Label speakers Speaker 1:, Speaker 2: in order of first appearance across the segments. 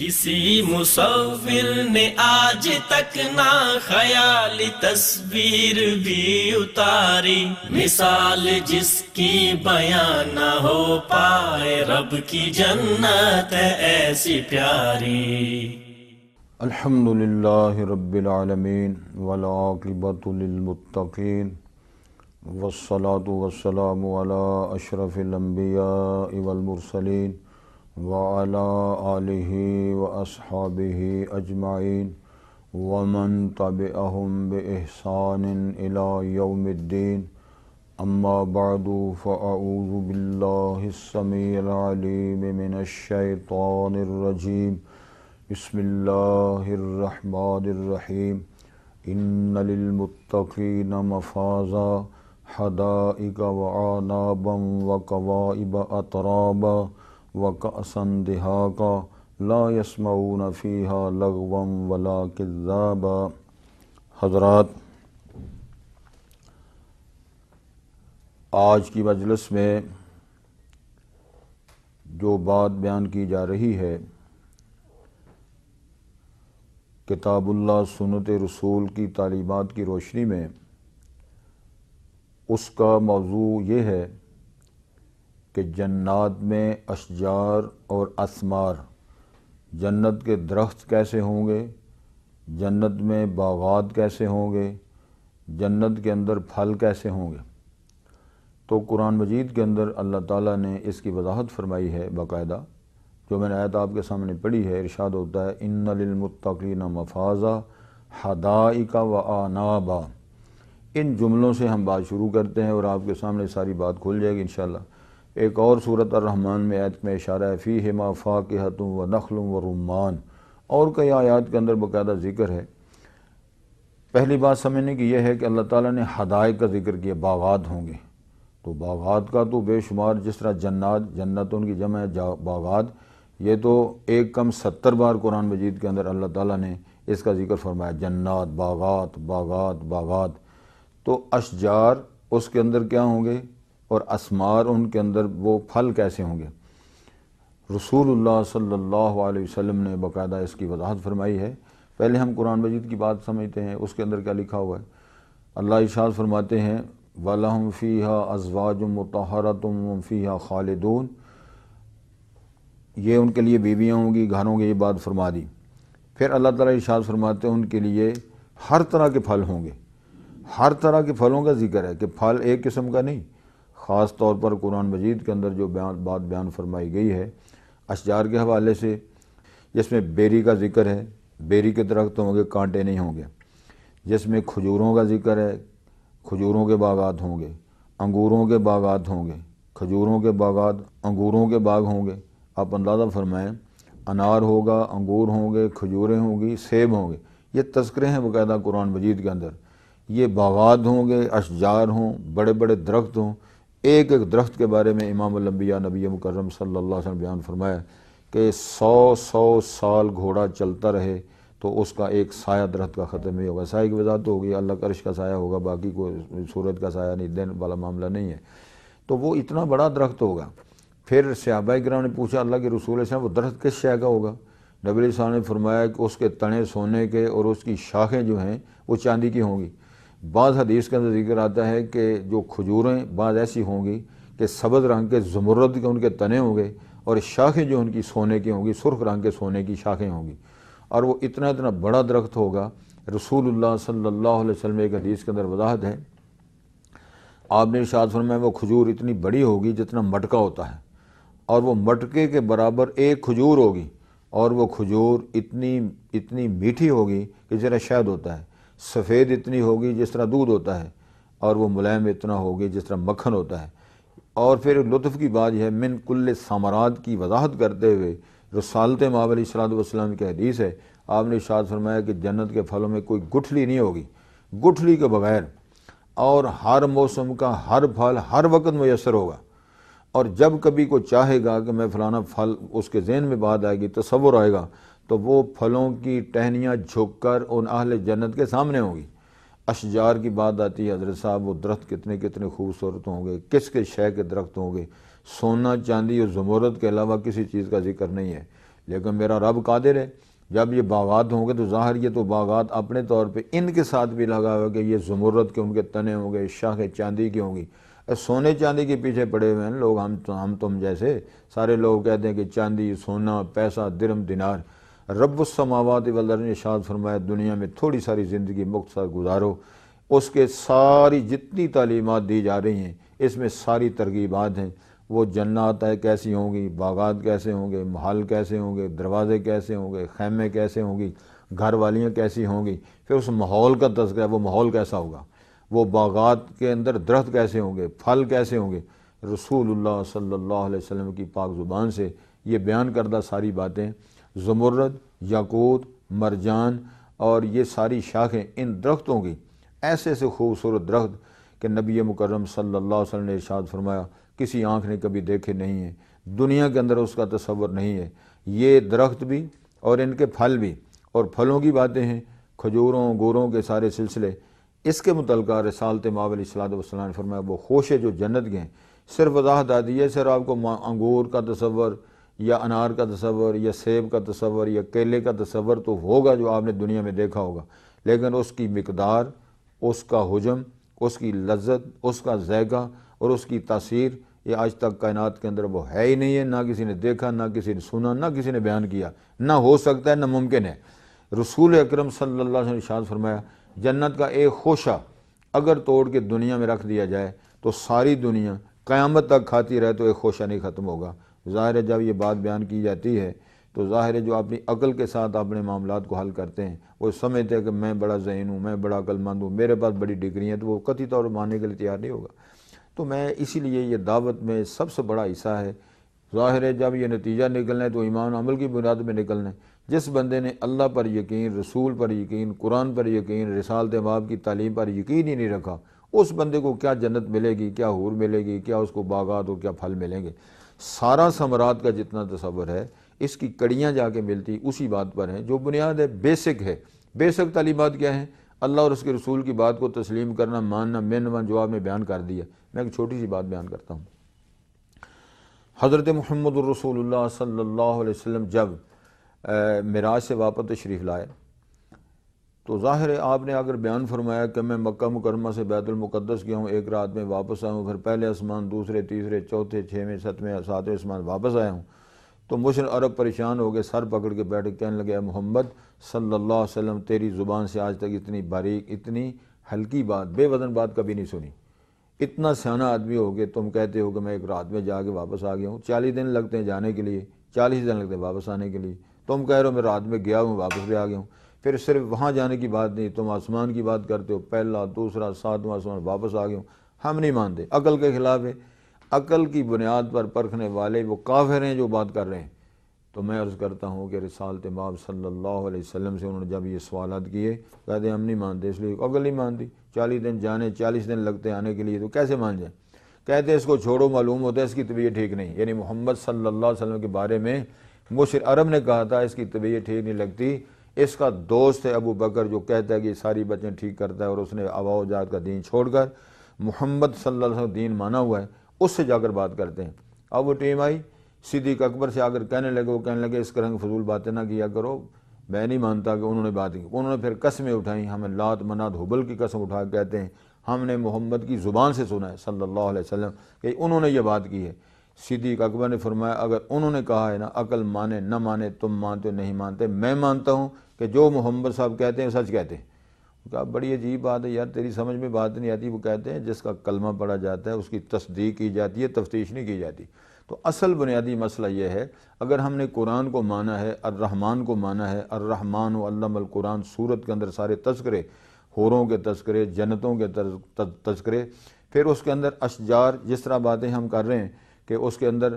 Speaker 1: کسی مصور نے آج تک نہ خیال تصویر بھی اتاری، مثال جس کی بیان نہ ہو پائے، رب کی جنت ہے ایسی پیاری۔
Speaker 2: الحمدللہ رب العالمین والعاقبۃ للمتقین والصلاة والسلام علی اشرف الانبیاء والمرسلین وعلی آلہ واصحابہ اجمعین ومن تبعہم بإحسان الی یوم الدین، اما بعد فاعوذ باللہ السمیع العلیم من الشیطان الرجیم، بسم اللہ الرحمن الرحیم۔ ان للمتقین مفازا حدائق وعنابا وکواعب اترابا وکأسا دہاقا لا یسمعون فیہا لغوا ولا کذابا۔ حضرات، آج کی مجلس میں جو بات بیان کی جا رہی ہے، کتاب اللہ سنت رسول کی تعلیمات کی روشنی میں، اس کا موضوع یہ ہے کہ جنات میں اشجار اور اثمار، جنت کے درخت کیسے ہوں گے، جنت میں باغات کیسے ہوں گے، جنت کے اندر پھل کیسے ہوں گے۔ تو قرآن مجید کے اندر اللہ تعالیٰ نے اس کی وضاحت فرمائی ہے باقاعدہ، جو میں نے آیت آپ کے سامنے پڑھی ہے۔ ارشاد ہوتا ہے ان للمتقین مفازا حدائق وعنابا۔ ان جملوں سے ہم بات شروع کرتے ہیں اور آپ کے سامنے ساری بات کھل جائے گی انشاءاللہ۔ ایک اور سورۃ الرحمن میں آیت میں اشارہ ہے فیہما فاکہۃ ونخل ورمان، اور کئی آیات کے اندر باقاعدہ ذکر ہے۔ پہلی بات سمجھنے کی یہ ہے کہ اللہ تعالیٰ نے حدائق کا ذکر کیا، باغات ہوں گے۔ تو باغات کا تو بے شمار، جس طرح جنتوں کی جمع ہے باغات، یہ تو ایک کم 70 بار قرآن مجید کے اندر اللہ تعالیٰ نے اس کا ذکر فرمایا، جنات، باغات باغات باغات۔ تو اشجار اس کے اندر کیا ہوں گے، اور اثمار ان کے اندر وہ پھل کیسے ہوں گے۔ رسول اللہ صلی اللہ علیہ وسلم نے باقاعدہ اس کی وضاحت فرمائی ہے۔ پہلے ہم قرآن مجید کی بات سمجھتے ہیں، اس کے اندر کیا لکھا ہوا ہے۔ اللہ ارشاد فرماتے ہیں وَلَهُمْ فِيهَا أَزْوَاجٌ مُطَهَّرَةٌ وَهُمْ فِيهَا خَالِدُونَ، یہ ان کے لیے بیویاں ہوں گی، گھروں کی یہ بات فرما دی۔ پھر اللہ تعالیٰ ارشاد فرماتے ہیں ان کے لیے ہر طرح کے پھل ہوں گے۔ ہر طرح کے پھلوں کا ذکر ہے کہ پھل ایک قسم کا نہیں، خاص طور پر قرآن مجید کے اندر جو بات بیان فرمائی گئی ہے اشجار کے حوالے سے، جس میں بیری کا ذکر ہے، بیری کے درخت ہوں گے، کانٹے نہیں ہوں گے۔ جس میں کھجوروں کا ذکر ہے، کھجوروں کے باغات ہوں گے، انگوروں کے باغات ہوں گے، کھجوروں کے باغات، انگوروں کے باغ ہوں گے۔ آپ اندازہ فرمائیں، انار ہوگا، انگور ہوں گے، کھجوریں ہوں گی، سیب ہوں گے۔ یہ تذکرے ہیں باقاعدہ قرآن مجید کے اندر۔ یہ باغات ہوں گے، اشجار ہوں، بڑے بڑے درخت ہوں۔ ایک ایک درخت کے بارے میں امام الانبیاء نبی مکرم صلی اللہ علیہ وسلم بیان فرمایا کہ 100 سال گھوڑا چلتا رہے تو اس کا ایک سایہ درخت کا ختم نہیں ہوگا۔ سایہ کی وضاحت تو ہوگی، اللہ کا عرش کا سایہ ہوگا، باقی کوئی سورج کا سایہ نہیں، دن والا معاملہ نہیں ہے۔ تو وہ اتنا بڑا درخت ہوگا۔ پھر صحابہ کرام نے پوچھا اللہ کے رسول صلی اللہ علیہ وسلم وہ درخت کس شے کا ہوگا؟ نبی علیہ السلام نے فرمایا کہ اس کے تنے سونے کے اور اس کی شاخیں جو ہیں وہ چاندی کی ہوں گی۔ بعض حدیث کے اندر ذکر آتا ہے کہ جو کھجوریں بعض ایسی ہوں گی کہ سبز رنگ کے زمرد کے ان کے تنے ہوں گے، اور شاخیں جو ان کی سونے کی ہوں گی، سرخ رنگ کے سونے کی شاخیں ہوں گی، اور وہ اتنا بڑا درخت ہوگا۔ رسول اللہ صلی اللہ علیہ وسلم ایک حدیث کے اندر وضاحت ہے، آپ نے ارشاد فرمایا وہ کھجور اتنی بڑی ہوگی جتنا مٹکا ہوتا ہے، اور وہ مٹکے کے برابر ایک کھجور ہوگی، اور وہ کھجور اتنی میٹھی ہوگی کہ جس طرح شہد ہوتا ہے، سفید اتنی ہوگی جس طرح دودھ ہوتا ہے، اور وہ ملائم اتنا ہوگی جس طرح مکھن ہوتا ہے۔ اور پھر لطف کی بات یہ ہے، من کل ثمرات کی وضاحت کرتے ہوئے رسالت مآب علیہ الصلوۃ والسلام کی حدیث ہے، آپ نے ارشاد فرمایا کہ جنت کے پھلوں میں کوئی گٹھلی نہیں ہوگی، گٹھلی کے بغیر، اور ہر موسم کا ہر پھل ہر وقت میسر ہوگا۔ اور جب کبھی کوئی چاہے گا کہ میں فلانا پھل، اس کے ذہن میں بات آئے گی، تصور آئے گا، تو وہ پھلوں کی ٹہنیاں جھک کر ان اہل جنت کے سامنے ہوں گی۔ اشجار کی بات آتی ہے، حضرت صاحب وہ درخت کتنے خوبصورت ہوں گے، کس کے شے کے درخت ہوں گے، سونا چاندی اور زمرد کے علاوہ کسی چیز کا ذکر نہیں ہے۔ لیکن میرا رب قادر ہے۔ جب یہ باغات ہوں گے تو ظاہر یہ تو باغات اپنے طور پہ ان کے ساتھ بھی لگا ہوا کہ یہ زمرد کے ان کے تنے ہوں گے، شاخیں چاندی کی ہوں گی۔ سونے چاندی کے پیچھے پڑے ہوئے ہیں لوگ، ہم تم جیسے سارے لوگ کہتے ہیں کہ چاندی، سونا، پیسہ، درم، دینار۔ رب السماوات والارض نے ارشاد فرمایا دنیا میں تھوڑی ساری زندگی مختصر گزارو، اس کے ساری جتنی تعلیمات دی جا رہی ہیں اس میں ساری ترغیبات ہیں۔ وہ جنات ہے کیسی ہوں گی، باغات کیسے ہوں گے، محل کیسے ہوں گے، دروازے کیسے ہوں گے، خیمے کیسے ہوں گی، گھر والیاں کیسی ہوں گی، پھر اس ماحول کا تذکرہ ہے، وہ ماحول کیسا ہوگا، وہ باغات کے اندر درخت کیسے ہوں گے، پھل کیسے ہوں گے۔ رسول اللہ صلی اللہ علیہ وسلم کی پاک زبان سے یہ بیان کردہ ساری باتیں، زمرد، یاقوت، مرجان اور یہ ساری شاخیں ان درختوں کی، ایسے ایسے خوبصورت درخت کہ نبی مکرم صلی اللہ علیہ وسلم نے ارشاد فرمایا کسی آنکھ نے کبھی دیکھے نہیں ہیں، دنیا کے اندر اس کا تصور نہیں ہے۔ یہ درخت بھی اور ان کے پھل بھی، اور پھلوں کی باتیں ہیں، کھجوروں گوروں کے سارے سلسلے۔ اس کے متعلقہ رسالت مآب علیہ الصلوۃ والسلام نے فرمایا وہ خوش ہے جو جنت گئے ہیں۔ صرف وضاحت آتی ہے، صرف آپ کو انگور کا تصور یا انار کا تصور یا سیب کا تصور یا کیلے کا تصور تو ہوگا جو آپ نے دنیا میں دیکھا ہوگا، لیکن اس کی مقدار، اس کا حجم، اس کی لذت، اس کا ذائقہ اور اس کی تاثیر یہ آج تک کائنات کے اندر وہ ہے ہی نہیں ہے، نہ کسی نے دیکھا، نہ کسی نے سنا، نہ کسی نے بیان کیا، نہ ہو سکتا ہے، نہ ممکن ہے۔ رسول اکرم صلی اللہ علیہ وسلم نے ارشاد فرمایا جنت کا ایک خوشہ اگر توڑ کے دنیا میں رکھ دیا جائے تو ساری دنیا قیامت تک کھاتی رہے تو ایک خوشہ نہیں ختم ہوگا۔ ظاہر ہے جب یہ بات بیان کی جاتی ہے تو ظاہر ہے جو اپنی عقل کے ساتھ اپنے معاملات کو حل کرتے ہیں وہ سمجھتے ہیں کہ میں بڑا ذہین ہوں، میں بڑا عقل مند ہوں، میرے پاس بڑی ڈگری ہیں، تو وہ قطعی طور پر ماننے کے لیے تیار نہیں ہوگا۔ تو میں اسی لیے یہ دعوت میں سب سے بڑا حصہ ہے، ظاہر ہے جب یہ نتیجہ نکلنا ہے تو ایمان عمل کی بنیاد میں نکلنا ہے۔ جس بندے نے اللہ پر یقین، رسول پر یقین، قرآن پر یقین، رسالت مآب کی تعلیم پر یقین ہی نہیں رکھا، اس بندے کو کیا جنت ملے گی، کیا حور ملے گی، کیا اس کو باغات اور کیا پھل ملیں گے۔ سارا ثمرات کا جتنا تصور ہے اس کی کڑیاں جا کے ملتی اسی بات پر ہیں جو بنیاد ہے، بیسک ہے۔ بیسک تعلیمات کیا ہیں؟ اللہ اور اس کے رسول کی بات کو تسلیم کرنا، ماننا، میننا، جو آپ نے بیان کر دیا۔ میں ایک چھوٹی سی بات بیان کرتا ہوں۔ حضرت محمد الرسول اللہ صلی اللہ علیہ وسلم جب معراج سے واپس تشریف لائے تو ظاہر ہے آپ نے اگر بیان فرمایا کہ میں مکہ مکرمہ سے بیت المقدس گیا ہوں، ایک رات میں واپس آیا ہوں، پھر پہلے آسمان، دوسرے، تیسرے، چوتھے، چھویں، ساتویں، ساتویں آسمان واپس آیا ہوں، تو مشرک عرب پریشان ہو گئے، سر پکڑ کے بیٹھے، کہنے لگے اے محمد صلی اللہ علیہ وسلم تیری زبان سے آج تک اتنی باریک، اتنی ہلکی بات، بے وزن بات کبھی نہیں سنی۔ اتنا سیانہ آدمی ہو گئے، تم کہتے ہو کہ میں ایک رات میں جا کے واپس آ گیا ہوں، 40 دن لگتے ہیں جانے کے لیے، 40 دن لگتے ہیں واپس آنے کے لیے، تم کہہ رہے ہو میں رات میں گیا ہوں واپس بھی آ گیا ہوں۔ پھر صرف وہاں جانے کی بات نہیں، تم آسمان کی بات کرتے ہو، پہلا، دوسرا، ساتواں آسمان، واپس آ گیا ہوں۔ ہم نہیں مانتے، عقل کے خلاف ہے، عقل کی بنیاد پر پرکھنے والے وہ کافر ہیں جو بات کر رہے ہیں۔ تو میں عرض کرتا ہوں کہ رسالت مآب صلی اللہ علیہ وسلم سے انہوں نے جب یہ سوالات کیے، کہتے ہیں ہم نہیں مانتے، اس لیے عقل نہیں مانتی، 40 دن جانے، 40 دن لگتے آنے کے لیے، تو کیسے مان جائیں؟ کہتے ہیں اس کو چھوڑو، معلوم ہوتا ہے اس کی طبیعت ٹھیک نہیں، یعنی محمد صلی اللہ علیہ وسلم کے بارے میں مشرک عرب نے کہا تھا اس کی طبیعت ٹھیک نہیں لگتی۔ اس کا دوست ہے ابو بکر جو کہتا ہے کہ یہ ساری باتیں ٹھیک کرتا ہے، اور اس نے آباء و اجداد کا دین چھوڑ کر محمد صلی اللہ علیہ وسلم دین مانا ہوا ہے، اس سے جا کر بات کرتے ہیں۔ اب وہ ٹیم آئی، صدیق اکبر سے آ کر کہنے لگے، وہ کہنے لگے اس رنگ فضول باتیں نہ کیا کرو، میں نہیں مانتا کہ انہوں نے بات کی۔ انہوں نے پھر قسمیں اٹھائیں، ہمیں لات، منات، حبل کی قسم اٹھا کے کہتے ہیں ہم نے محمد کی زبان سے سنا ہے صلی اللہ علیہ وسلم کہ انہوں نے یہ بات کی ہے۔ صدیق اکبر نے فرمایا اگر انہوں نے کہا ہے نا، عقل مانے نہ مانے، تم مانتے ہو نہیں مانتے، میں مانتا ہوں کہ جو محمد صاحب کہتے ہیں سچ کہتے ہیں۔ کہا بڑی عجیب بات ہے یار، تیری سمجھ میں بات نہیں آتی۔ وہ کہتے ہیں جس کا کلمہ پڑھا جاتا ہے اس کی تصدیق کی جاتی ہے، تفتیش نہیں کی جاتی۔ تو اصل بنیادی مسئلہ یہ ہے، اگر ہم نے قرآن کو مانا ہے، الرحمن کو مانا ہے، الرحمن و علم القرآن، سورت کے اندر سارے تذکرے، حوروں کے تذکرے، جنتوں کے تذکرے، پھر اس کے اندر اشجار، جس طرح باتیں ہم کر رہے ہیں کہ اس کے اندر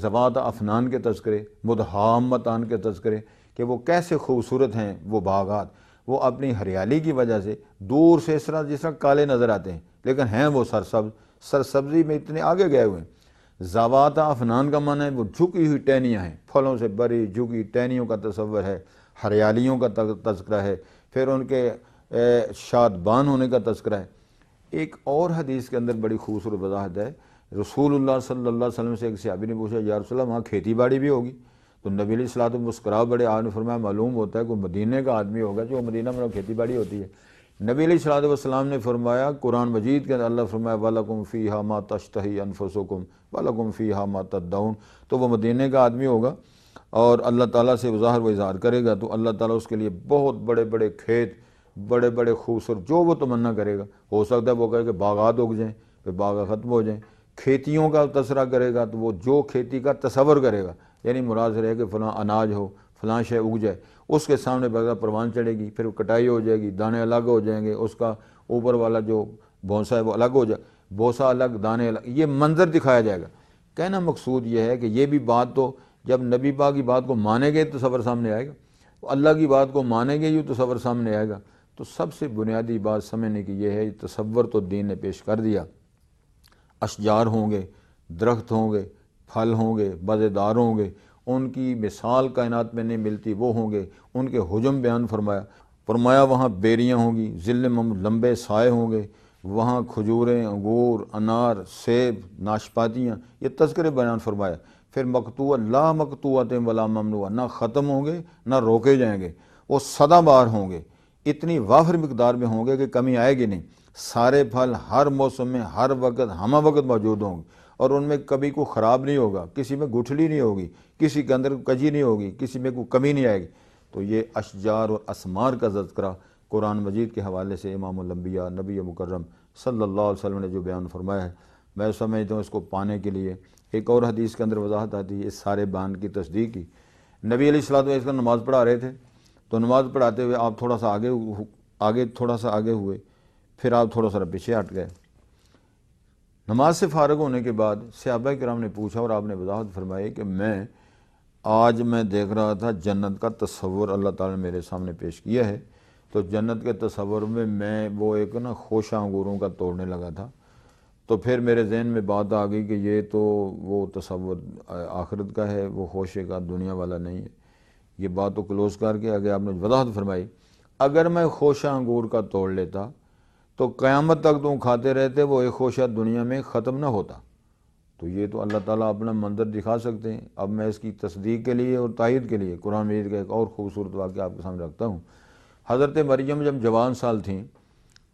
Speaker 2: ذوات افنان کے تذکرے، مدہامتان کے تذکرے کہ وہ کیسے خوبصورت ہیں وہ باغات، وہ اپنی ہریالی کی وجہ سے دور سے جس طرح کالے نظر آتے ہیں لیکن ہیں وہ سرسبزی میں اتنے آگے گئے ہوئے ہیں۔ ذوات افنان کا معنی ہے وہ جھکی ہوئی ٹہنیاں ہیں، پھلوں سے بری جھکی ٹہنیوں کا تصور ہے، ہریالیوں کا تذکرہ ہے، پھر ان کے شادبان ہونے کا تذکرہ ہے۔ ایک اور حدیث کے اندر بڑی خوبصورت وضاحت ہے، رسول اللہ صلی اللہ علیہ وسلم سے ایک صحابی نے پوچھا یا رسول اللہ وہاں کھیتی باڑی بھی ہوگی؟ تو نبی علیہ الصلوۃ والسلام مسکرا بڑے، آپ نے فرمایا معلوم ہوتا ہے کوئی مدینے کا آدمی ہوگا جو مدینہ میں کھیتی باڑی ہوتی ہے۔ نبی علیہ الصلوۃ والسلام نے فرمایا قرآن مجید کے اندر اللہ فرمایا وَلَكُمْ فِيهَا مَا تَشْتَهِي أَنفُسُكُمْ وَلَكُمْ فِيهَا مَا تَدَّعُونَ، تو وہ مدینے کا آدمی ہوگا اور اللہ تعالیٰ سے ظاہر و اظہار کرے گا تو اللہ تعالیٰ اس کے لیے بہت بڑے بڑے کھیت، بڑے بڑے خوبصورت جو وہ تمنا کرے گا، ہو سکتا ہے وہ کہے کہ باغات اگ جائیں، پھر باغات ختم ہو جائیں، کھیتیوں کا تذکرہ کرے گا تو وہ جو کھیتی کا تصور کرے گا، یعنی مراد سے رہے کہ فلاں اناج ہو، فلاں شے اگ جائے، اس کے سامنے بغیر پروان چڑھے گی، پھر کٹائی ہو جائے گی، دانے الگ ہو جائیں گے، اس کا اوپر والا جو بھونسا ہے وہ الگ ہو جائے، بھوسا الگ دانے الگ، یہ منظر دکھایا جائے گا۔ کہنا مقصود یہ ہے کہ یہ بھی بات تو جب نبی پاک کی بات کو مانیں گے تو تصور سامنے آئے گا، اللہ کی بات کو مانیں گے یہ تصور سامنے آئے گا۔ تو سب سے بنیادی بات سمجھنے کی یہ ہے، تصور تو دین نے پیش کر دیا، اشجار ہوں گے، درخت ہوں گے، پھل ہوں گے، مزیدار ہوں گے، ان کی مثال کائنات میں نہیں ملتی وہ ہوں گے، ان کے حجم بیان فرمایا وہاں بیریاں ہوں گی، ذل لمبے سائے ہوں گے، وہاں کھجوریں، انگور، انار، سیب، ناشپاتیاں، یہ تذکرے بیان فرمایا۔ پھر مقطوع لا مقطوعۃ ولا ممنوع، نہ ختم ہوں گے نہ روکے جائیں گے، وہ سدا بار ہوں گے، اتنی وافر مقدار میں ہوں گے کہ کمی آئے گی نہیں، سارے پھل ہر موسم میں ہر وقت ہمہ وقت موجود ہوں گے، اور ان میں کبھی کوئی خراب نہیں ہوگا، کسی میں گٹھلی نہیں ہوگی، کسی کے اندر کجی نہیں ہوگی، کسی میں کوئی کمی نہیں آئے گی۔ تو یہ اشجار اور اسمار کا تذکرہ قرآن مجید کے حوالے سے امام الانبیاء نبی مکرم صلی اللہ علیہ وسلم نے جو بیان فرمایا ہے، میں سمجھتا ہوں اس کو پانے کے لیے ایک اور حدیث کے اندر وضاحت آتی ہے اس سارے بیان کی تصدیق کی۔ نبی علیہ الصلوۃ والسلام نماز پڑھا رہے تھے، تو نماز پڑھاتے ہوئے آپ تھوڑا سا آگے ہوئے، پھر آپ تھوڑا سا پیچھے ہٹ گئے۔ نماز سے فارغ ہونے کے بعد صحابہ کرام نے پوچھا اور آپ نے وضاحت فرمائی کہ آج میں دیکھ رہا تھا جنت کا تصور اللہ تعالیٰ نے میرے سامنے پیش کیا ہے، تو جنت کے تصور میں وہ ایک خوشہ انگوروں کا توڑنے لگا تھا، تو پھر میرے ذہن میں بات آ گئی کہ یہ تو وہ تصور آخرت کا ہے، وہ خوشے کا دنیا والا نہیں ہے۔ یہ بات تو کلوز کر کے آگے آپ نے وضاحت فرمائی، اگر میں خوشہ انگور کا توڑ لیتا تو قیامت تک تم کھاتے رہتے، وہ ایک خوشہ دنیا میں ختم نہ ہوتا۔ تو یہ تو اللہ تعالیٰ اپنا منظر دکھا سکتے ہیں۔ اب میں اس کی تصدیق کے لیے اور تائید کے لیے قرآن مجید کا ایک اور خوبصورت واقعہ آپ کے سامنے رکھتا ہوں۔ حضرت مریم جب جوان سال تھیں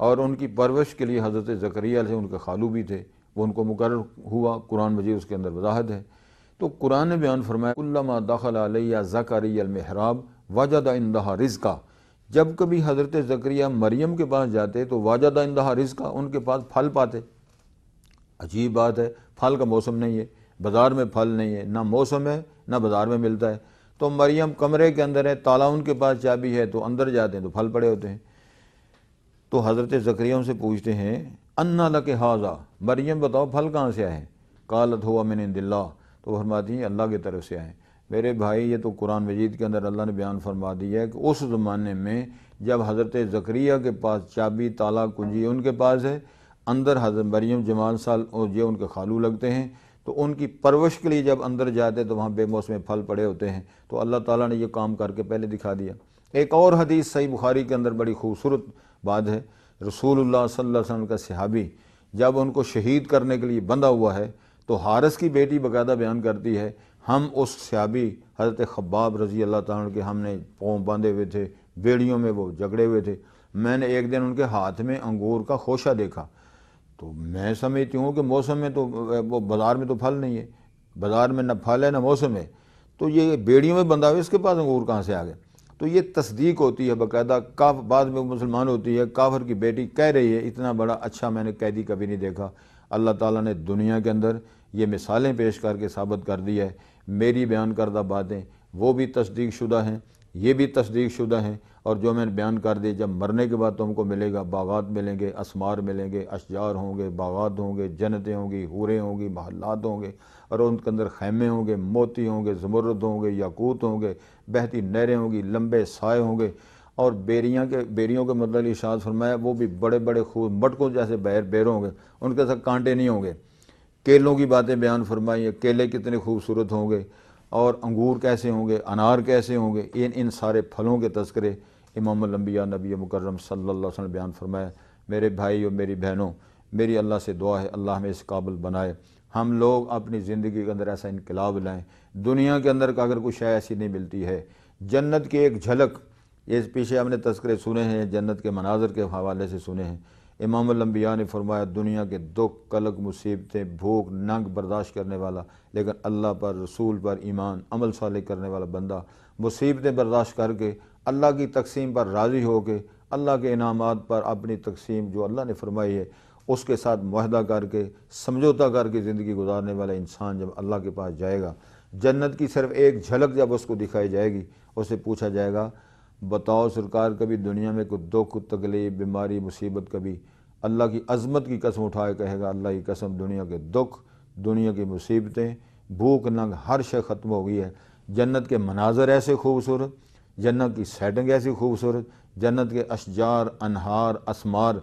Speaker 2: اور ان کی پرورش کے لیے حضرت زکریا علیہ ان کے خالو بھی تھے، وہ ان کو مقرر ہوا، قرآن مجید اس کے اندر وضاحت ہے۔ تو قرآن نے بیان فرمایا کلما دخل علیہ زکریا المحراب وجد عندہا رزقا، جب کبھی حضرت زکریا مریم کے پاس جاتے تو وجد عندہا رزقا، ان کے پاس پھل پاتے۔ عجیب بات ہے، پھل کا موسم نہیں ہے، بازار میں پھل نہیں ہے، نہ موسم ہے نہ بازار میں ملتا ہے، تو مریم کمرے کے اندر ہے، تالا ان کے پاس چابی ہے، تو اندر جاتے ہیں تو پھل پڑے ہوتے ہیں۔ تو حضرت زکریا ان سے پوچھتے ہیں انا لک ھذا، مریم بتاؤ پھل کہاں سے آئے ہیں؟ قالت ہوا من عند اللہ، تو وہ فرماتی ہیں اللہ کی طرف سے آئے ہیں۔ میرے بھائی یہ تو قرآن مجید کے اندر اللہ نے بیان فرما دیا ہے کہ اس زمانے میں جب حضرت زکریا کے پاس چابی تالا کنجی ان کے پاس ہے، اندر حضرت مریم جمال سال اور یہ ان کے خالو لگتے ہیں، تو ان کی پرورش کے لیے جب اندر جاتے تو وہاں بے موسم پھل پڑے ہوتے ہیں، تو اللہ تعالیٰ نے یہ کام کر کے پہلے دکھا دیا۔ ایک اور حدیث صحیح بخاری کے اندر بڑی خوبصورت بات ہے، رسول اللہ صلی اللہ علیہ وسلم کا صحابی جب ان کو شہید کرنے کے لیے بندھا ہوا ہے تو حارث کی بیٹی باقاعدہ بیان کرتی ہے ہم اس صحابی حضرت خباب رضی اللہ تعالیٰ کے ہم نے پاؤں باندھے ہوئے تھے، بیڑیوں میں وہ جگڑے ہوئے تھے، میں نے ایک دن ان کے ہاتھ میں انگور کا خوشہ دیکھا، تو میں سمجھتی ہوں کہ موسم میں تو وہ بازار میں تو پھل نہیں ہے، بازار میں نہ پھل ہے نہ موسم ہے، تو یہ بیڑیوں میں بندھا ہوئے اس کے پاس انگور کہاں سے آ گئے؟ تو یہ تصدیق ہوتی ہے باقاعدہ، بعد میں مسلمان ہوتی ہے، کافر کی بیٹی کہہ رہی ہے اتنا بڑا اچھا میں نے قیدی کبھی نہیں دیکھا۔ اللہ تعالیٰ نے دنیا کے اندر یہ مثالیں پیش کر کے ثابت کر دی ہے، میری بیان کردہ باتیں وہ بھی تصدیق شدہ ہیں، یہ بھی تصدیق شدہ ہیں، اور جو میں نے بیان کر دی جب مرنے کے بعد تم کو ملے گا، باغات ملیں گے، اسمار ملیں گے، اشجار ہوں گے، باغات ہوں گے، جنتیں ہوں گی، حوریں ہوں گی، محلات ہوں گے، اور ان کے اندر خیمے ہوں گے، موتی ہوں گے، زمرد ہوں گے، یاقوت ہوں گے، بہتی نہریں ہوں گی، لمبے سائے ہوں گے، اور بیریوں کے مطلب ارشاد فرمایا وہ بھی بڑے بڑے خوب مٹکوں جیسے بیر ہوں گے، ان کے ساتھ کانٹے نہیں ہوں گے۔ کیلوں کی باتیں بیان فرمائی ہیں، کیلے کتنے خوبصورت ہوں گے، اور انگور کیسے ہوں گے، انار کیسے ہوں گے، ان سارے پھلوں کے تذکرے امام الانبیاء نبی مکرم صلی اللہ علیہ وسلم بیان فرمایا۔ میرے بھائی اور میری بہنوں، میری اللہ سے دعا ہے اللہ ہمیں اس قابل بنائے، ہم لوگ اپنی زندگی کے اندر ایسا انقلاب لائیں، دنیا کے اندر کا اگر کوئی شے ایسی نہیں ملتی ہے، جنت کی ایک جھلک، یہ پیچھے ہم نے تذکرے سنے ہیں، جنت کے مناظر کے حوالے سے سنے ہیں۔ امام الانبیاء نے فرمایا دنیا کے دکھ، قلق، مصیبتیں، بھوک، ننگ برداشت کرنے والا، لیکن اللہ پر، رسول پر ایمان، عمل صالح کرنے والا بندہ مصیبتیں برداشت کر کے اللہ کی تقسیم پر راضی ہو کے، اللہ کے انعامات پر اپنی تقسیم جو اللہ نے فرمائی ہے اس کے ساتھ معاہدہ کر کے، سمجھوتا کر کے زندگی گزارنے والا انسان جب اللہ کے پاس جائے گا، جنت کی صرف ایک جھلک جب اس کو دکھائی جائے گی، اسے پوچھا جائے گا بتاؤ سرکار کبھی دنیا میں کوئی دکھ، تکلیف، بیماری، مصیبت کبھی؟ اللہ کی عظمت کی قسم اٹھائے کہے گا اللہ کی قسم دنیا کے دکھ، دنیا کی مصیبتیں، بھوک، ننگ، ہر شے ختم ہو گئی ہے۔ جنت کے مناظر ایسے خوبصورت، جنت کی سیٹنگ ایسی خوبصورت، جنت کے اشجار، انہار، اسمار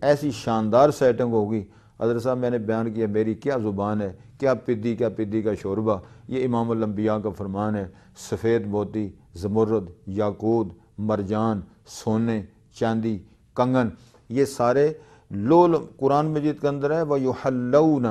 Speaker 2: ایسی شاندار سیٹنگ ہوگی۔ حضرت صاحب میں نے بیان کیا میری کیا زبان ہے، کیا پدی کا شوربہ، یہ امام الانبیاء کا فرمان ہے۔ سفید موتی، زمرد، یاقوت، مرجان، سونے، چاندی، کنگن، یہ سارے لول قرآن مجید کے اندر ہے وَيُحَلَّوْنَ،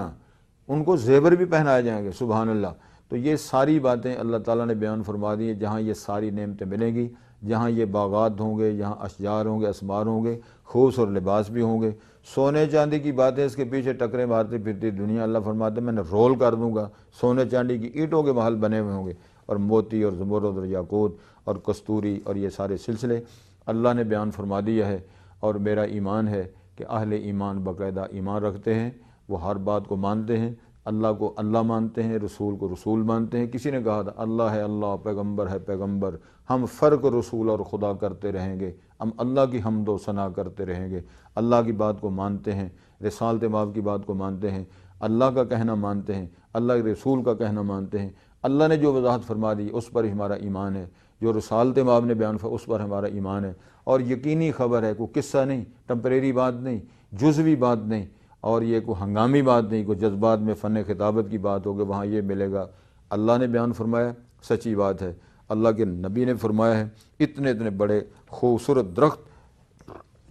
Speaker 2: ان کو زیور بھی پہنائے جائیں گے، سبحان اللہ۔ تو یہ ساری باتیں اللہ تعالیٰ نے بیان فرما دی ہیں، جہاں یہ ساری نعمتیں ملیں گی، جہاں یہ باغات ہوں گے، جہاں اشجار ہوں گے، اسمار ہوں گے، خوبصورت لباس بھی ہوں گے۔ سونے چاندی کی باتیں اس کے پیچھے ٹکرے مارتی پھرتی دنیا، اللہ فرماتے ہیں میں نے رول کر دوں گا، سونے چاندی کی اینٹوں کے محل بنے ہوئے ہوں گے، اور موتی اور زمرد اور یاقوت اور کستوری اور یہ سارے سلسلے اللہ نے بیان فرما دیا ہے۔ اور میرا ایمان ہے کہ اہل ایمان باقاعدہ ایمان رکھتے ہیں، وہ ہر بات کو مانتے ہیں، اللہ کو اللہ مانتے ہیں، رسول کو رسول مانتے ہیں۔ کسی نے کہا تھا اللہ ہے اللہ، پیغمبر ہے پیغمبر، ہم فرق رسول اور خدا کرتے رہیں گے، ہم اللہ کی حمد و ثنا کرتے رہیں گے۔ اللہ کی بات کو مانتے ہیں، رسالت مآب کی بات کو مانتے ہیں، اللہ کا کہنا مانتے ہیں، اللہ کے رسول کا کہنا مانتے ہیں، اللہ نے جو وضاحت فرما دی اس پر ہمارا ایمان ہے، جو رسالت مآب نے بیان فرمایا اس پر ہمارا ایمان ہے۔ اور یقینی خبر ہے، کوئی قصہ نہیں، ٹمپریری بات نہیں، جزوی بات نہیں، اور یہ کوئی ہنگامی بات نہیں، کوئی جذبات میں فن خطابت کی بات ہوگی وہاں یہ ملے گا۔ اللہ نے بیان فرمایا، سچی بات ہے، اللہ کے نبی نے فرمایا ہے، اتنے اتنے بڑے خوبصورت درخت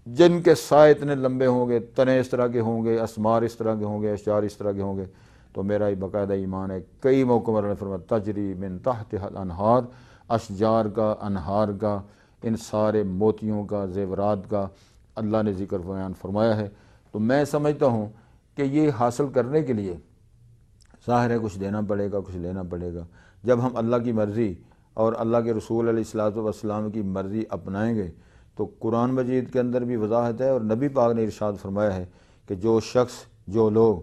Speaker 2: جن کے سائے اتنے لمبے ہوں گے، تنے اس طرح کے ہوں گے، اسمار اس طرح کے ہوں گے، اشجار اس طرح کے ہوں گے، تو میرا ہی باقاعدہ ایمان ہے۔ کئی موقعوں پر اللہ نے فرمایا تجری من تحتها الانہار، اشجار کا، انہار کا، ان سارے موتیوں کا، زیورات کا اللہ نے ذکر بیان فرمایا ہے۔ تو میں سمجھتا ہوں کہ یہ حاصل کرنے کے لیے ظاہر ہے کچھ دینا پڑے گا، کچھ لینا پڑے گا۔ جب ہم اللہ کی مرضی اور اللہ کے رسول علیہ الصلوۃ والسلام کی مرضی اپنائیں گے تو قرآن مجید کے اندر بھی وضاحت ہے، اور نبی پاک نے ارشاد فرمایا ہے کہ جو شخص، جو لوگ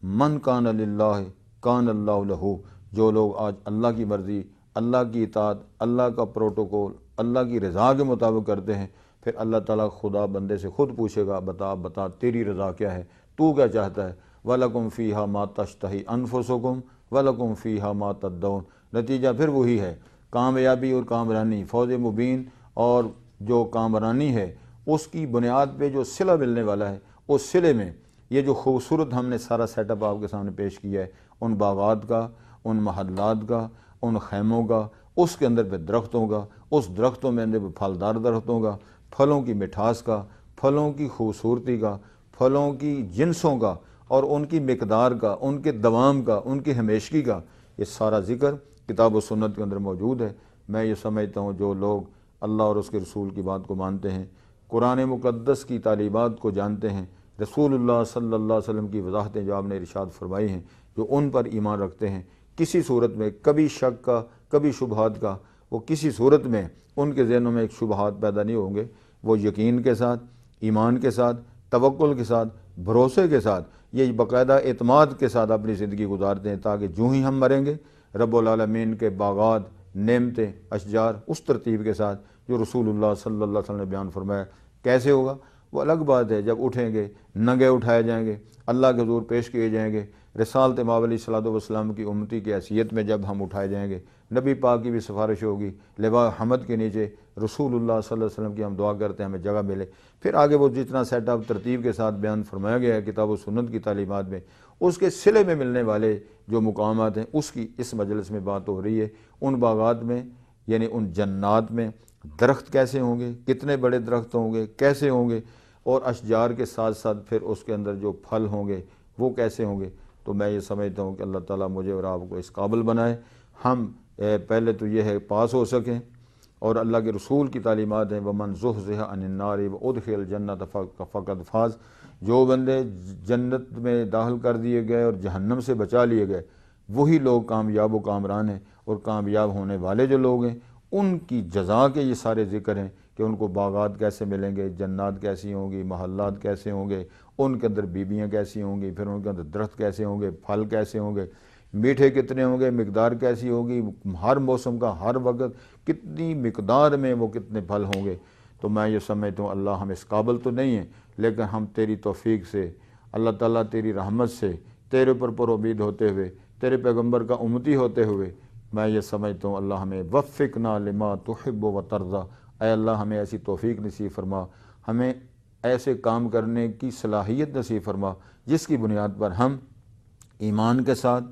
Speaker 2: من کان للہ کان اللہ لہ، جو لوگ آج اللہ کی مرضی، اللہ کی اطاعت، اللہ کا پروٹوکول، اللہ کی رضا کے مطابق کرتے ہیں، پھر اللہ تعالیٰ خدا بندے سے خود پوچھے گا بتا تیری رضا کیا ہے، تو کیا چاہتا ہے؟ وَلَكُمْ فِيهَا مَا تَشْتَهِي أَنفُسُكُمْ وَلَكُمْ فِيهَا مَا تَدَّعُونَ۔ نتیجہ پھر وہی ہے، کامیابی اور کامرانی، فوز مبین اور جو کامرانی ہے اس کی بنیاد پہ جو صلہ ملنے والا ہے، اس صلے میں یہ جو خوبصورت ہم نے سارا سیٹ اپ آپ کے سامنے پیش کیا ہے، ان باغات کا، ان محلات کا، ان خیموں کا، اس کے اندر پہ درختوں کا، اس درختوں میں اندر پھلدار درختوں کا، پھلوں کی مٹھاس کا، پھلوں کی خوبصورتی کا، پھلوں کی جنسوں کا، اور ان کی مقدار کا، ان کے دوام کا، ان کی ہمیشگی کا، یہ سارا ذکر کتاب و سنت کے اندر موجود ہے۔ میں یہ سمجھتا ہوں جو لوگ اللہ اور اس کے رسول کی بات کو مانتے ہیں، قرآن مقدس کی تعلیمات کو جانتے ہیں، رسول اللہ صلی اللہ علیہ وسلم کی وضاحتیں جو آپ نے ارشاد فرمائی ہیں، جو ان پر ایمان رکھتے ہیں، کسی صورت میں کبھی شک کا، کبھی شبہات کا، وہ کسی صورت میں ان کے ذہنوں میں ایک شبہات پیدا نہیں ہوں گے، وہ یقین کے ساتھ، ایمان کے ساتھ، توکل کے ساتھ، بھروسے کے ساتھ، یہ باقاعدہ اعتماد کے ساتھ اپنی زندگی گزارتے ہیں، تاکہ جو ہی ہم مریں گے رب العالمین کے باغات، نعمتیں، اشجار اس ترتیب کے ساتھ جو رسول اللہ صلی اللہ علیہ وسلم نے بیان فرمایا۔ کیسے ہوگا وہ الگ بات ہے، جب اٹھیں گے، ننگے اٹھائے جائیں گے، اللہ کے حضور پیش کیے جائیں گے، رسالت مآب علیہ الصلوۃ والسلام کی امتی کی حیثیت میں جب ہم اٹھائے جائیں گے، نبی پاک کی بھی سفارش ہوگی، لواء حمد کے نیچے رسول اللہ صلی اللہ علیہ وسلم کی ہم دعا کرتے ہیں ہمیں جگہ ملے۔ پھر آگے وہ جتنا سیٹ اپ ترتیب کے ساتھ بیان فرمایا گیا ہے کتاب و سنت کی تعلیمات میں، اس کے صلے میں ملنے والے جو مقامات ہیں اس کی اس مجلس میں بات ہو رہی ہے۔ ان باغات میں یعنی ان جنات میں درخت کیسے ہوں گے، کتنے بڑے درخت ہوں گے، کیسے ہوں گے، اور اشجار کے ساتھ ساتھ پھر اس کے اندر جو پھل ہوں گے وہ کیسے ہوں گے۔ تو میں یہ سمجھتا ہوں کہ اللہ تعالیٰ مجھے اور آپ کو اس قابل بنائے، ہم پہلے تو یہ ہے پاس ہو سکیں، اور اللہ کے رسول کی تعلیمات ہیں وَمَنْ زُحْزِحَ عَنِ النَّارِ وَأُدْخِلَ الْجَنَّةَ فَقَدْ فَازَ، جو بندے جنت میں داخل کر دیے گئے اور جہنم سے بچا لیے گئے وہی لوگ کامیاب و کامران ہیں، اور کامیاب ہونے والے جو لوگ ہیں ان کی جزا کے یہ سارے ذکر ہیں کہ ان کو باغات کیسے ملیں گے، جنات کیسی ہوں گی، محلات کیسے ہوں گے، ان کے اندر بیویاں کیسی ہوں گی، پھر ان کے اندر درخت کیسے ہوں گے، پھل کیسے ہوں گے، میٹھے کتنے ہوں گے، مقدار کیسی ہوگی، ہر موسم کا ہر وقت کتنی مقدار میں وہ کتنے پھل ہوں گے۔ تو میں یہ سمجھتا ہوں اللہ ہم اس قابل تو نہیں ہیں، لیکن ہم تیری توفیق سے، اللہ تعالیٰ تیری رحمت سے، تیرے پر امید ہوتے ہوئے، تیرے پیغمبر کا امتی ہوتے ہوئے، میں یہ سمجھتا ہوں اللہ ہمیں وفقنا لما تحب و ترضی، اے اللہ ہمیں ایسی توفیق نصیب فرما، ہمیں ایسے کام کرنے کی صلاحیت نصیب فرما جس کی بنیاد پر ہم ایمان کے ساتھ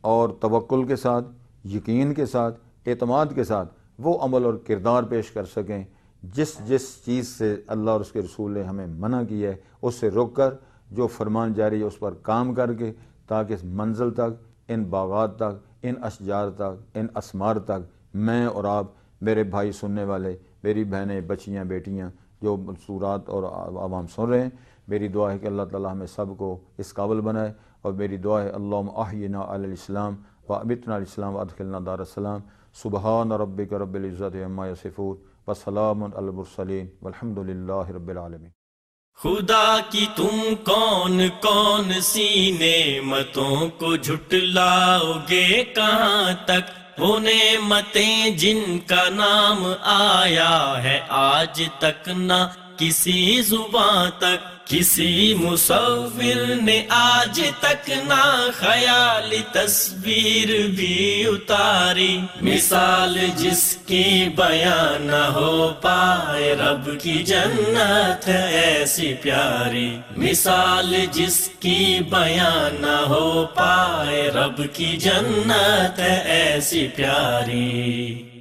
Speaker 2: اور توکل کے ساتھ، یقین کے ساتھ، اعتماد کے ساتھ وہ عمل اور کردار پیش کر سکیں جس چیز سے اللہ اور اس کے رسول نے ہمیں منع کیا ہے اس سے رک کر جو فرمان جاری ہے اس پر کام کر کے، تاکہ اس منزل تک، ان باغات تک، ان اشجار تک، ان اسمار تک میں اور آپ، میرے بھائی سننے والے، میری بہنیں، بچیاں، بیٹیاں جو منصورات اور عوام سن رہے ہیں، میری دعا ہے کہ اللہ تعالیٰ ہمیں سب کو اس قابل بنائے، اور میری دعا ہے اللہم احینا علی الاسلام وامتنا علی الاسلام وادخلنا دار السلام۔ سبحان ربک رب العزت عما یصفون وسلام علی المرسلین والحمد للہ رب العالمین۔
Speaker 1: خدا کی تم کون سی نعمتوں کو جھٹلاؤ گے کہاں تک، وہ نعمتیں جن کا نام آیا ہے آج تک نہ کسی زباں تک، کسی مصور نے آج تک نہ خیالی تصویر بھی اتاری، مثال جس کی بیان نہ ہو پائے رب کی جنت ایسی پیاری، مثال جس کی بیان نہ ہو پائے رب کی جنت ایسی پیاری۔